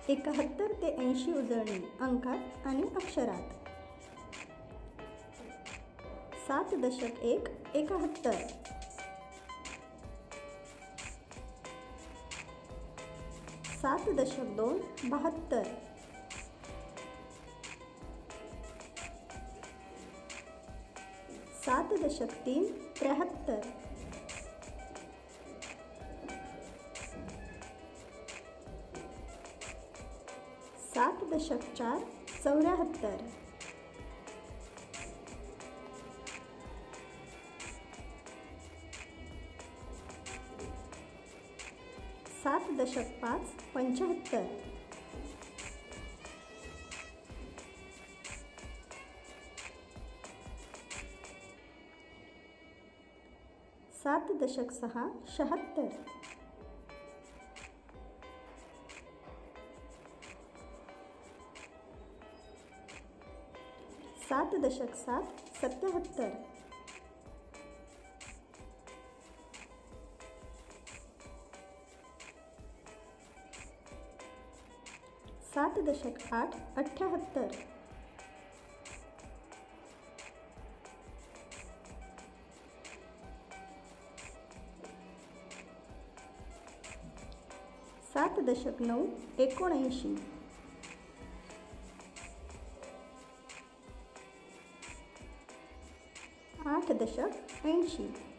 71 ते 80 उजळणी अंकात आणि अक्षरात. 7.1 71. 7.2 72. 7.3 73. 7.4 74. 7.5 75. 7.6 76. 7.7 77. 7.8 78. 7.9 79. 8.80.